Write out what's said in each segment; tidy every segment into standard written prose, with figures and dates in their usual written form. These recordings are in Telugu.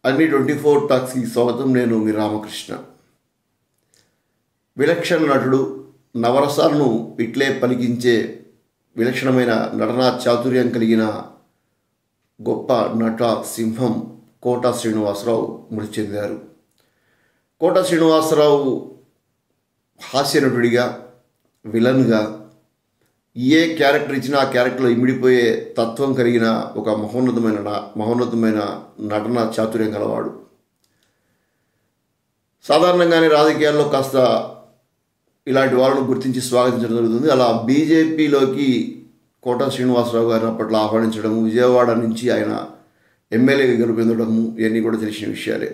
అగ్ని 24 టాక్స్కి స్వాగతం. నేను మీ రామకృష్ణ. విలక్షణ నటుడు, నవరసాలను ఇట్లే పలికించే విలక్షణమైన నటనా చాతుర్యం కలిగిన గొప్ప నట సింహం కోట శ్రీనివాసరావు మృతి చెందారు. కోట శ్రీనివాసరావు హాస్య నటుడిగా, విలన్గా ఏ క్యారెక్టర్ ఇచ్చినా ఆ క్యారెక్టర్లో ఇమిడిపోయే తత్వం కలిగిన ఒక మహోన్నతమైన నటన చాతుర్యం గలవాడు. సాధారణంగానే రాజకీయాల్లో కాస్త ఇలాంటి వాళ్ళను గుర్తించి స్వాగతించడం జరుగుతుంది. అలా బీజేపీలోకి కోట శ్రీనివాసరావు గారిని అప్పట్లో ఆహ్వానించడము, విజయవాడ నుంచి ఆయన ఎమ్మెల్యేగా గెలుపొందడము ఇవన్నీ కూడా తెలిసిన విషయాలే.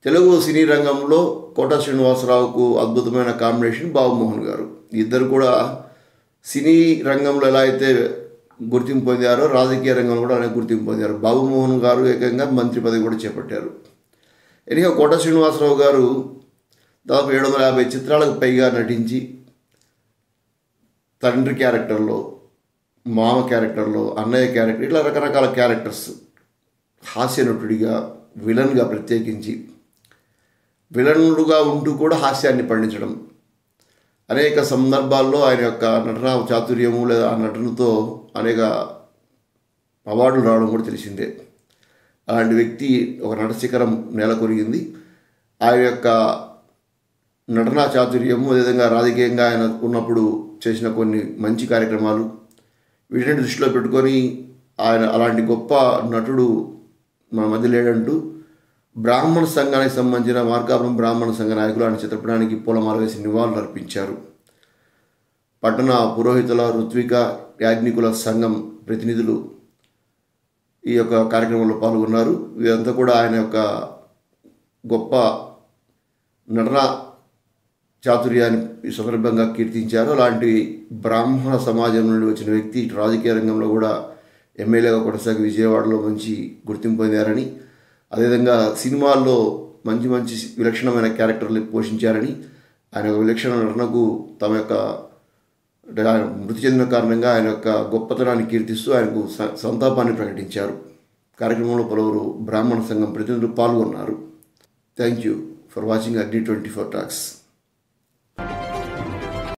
తెలుగు సినీ రంగంలో కోట శ్రీనివాసరావుకు అద్భుతమైన కాంబినేషన్ బాబుమోహన్ గారు. ఇద్దరు కూడా సినీ రంగంలో ఎలా అయితే గుర్తింపు పొందారో రాజకీయ రంగంలో కూడా అనేక గుర్తింపు పొందారు. బాబుమోహన్ గారు ఏకంగా మంత్రి పదవి కూడా చేపట్టారు. ఎనిగా కోట శ్రీనివాసరావు గారు దాదాపు 750 చిత్రాలకు పైగా నటించి తండ్రి క్యారెక్టర్లో, మామ క్యారెక్టర్లో, అన్నయ్య క్యారెక్టర్, ఇట్లా రకరకాల క్యారెక్టర్స్, హాస్య నటుడిగా, విలన్గా ప్రత్యేకించి విలన్లుగా ఉంటూ కూడా హాస్యాన్ని పండించడం, అనేక సందర్భాల్లో ఆయన యొక్క నటనా చాతుర్యము లేదా ఆ నటనతో అనేక అవార్డులు రావడం కూడా తెలిసిందే. అలాంటి వ్యక్తి ఒక నట శిఖరం నెలకొరిగింది. ఆయన యొక్క నటనా చాతుర్యము, అదేవిధంగా రాజకీయంగా ఆయన ఉన్నప్పుడు చేసిన కొన్ని మంచి కార్యక్రమాలు, వీటిని దృష్టిలో పెట్టుకొని ఆయన అలాంటి గొప్ప నటుడు మన మధ్య లేడంటూ బ్రాహ్మణ సంఘానికి సంబంధించిన మార్కాపురం బ్రాహ్మణ సంఘ నాయకులు ఆయన చిత్రపటానికి పూలమాల వేసి నివాళులు అర్పించారు. పట్టణ పురోహితుల, ఋత్విక, యాజ్ఞికుల సంఘం ప్రతినిధులు ఈ యొక్క కార్యక్రమంలో పాల్గొన్నారు. వీరంతా కూడా ఆయన యొక్క గొప్ప నటన చాతుర్యాన్ని ఈ సందర్భంగా కీర్తించారు. అలాంటి బ్రాహ్మణ సమాజం నుండి వచ్చిన వ్యక్తి ఇటు రాజకీయ రంగంలో కూడా ఎమ్మెల్యేగా కొనసాగి విజయవాడలో మంచి గుర్తింపు పొందారని, అదేవిధంగా సినిమాల్లో మంచి విలక్షణమైన క్యారెక్టర్లు పోషించారని, ఆయన యొక్క విలక్షణ నటనకు తమ యొక్క ఆయన మృతి చెందిన కారణంగా ఆయన యొక్క గొప్పతనాన్ని కీర్తిస్తూ ఆయనకు సంతాపాన్ని ప్రకటించారు. కార్యక్రమంలో పలువురు బ్రాహ్మణ సంఘం ప్రతినిధులు పాల్గొన్నారు. థ్యాంక్ యూ ఫర్ వాచింగ్ అగ్ని 24 టాక్స్.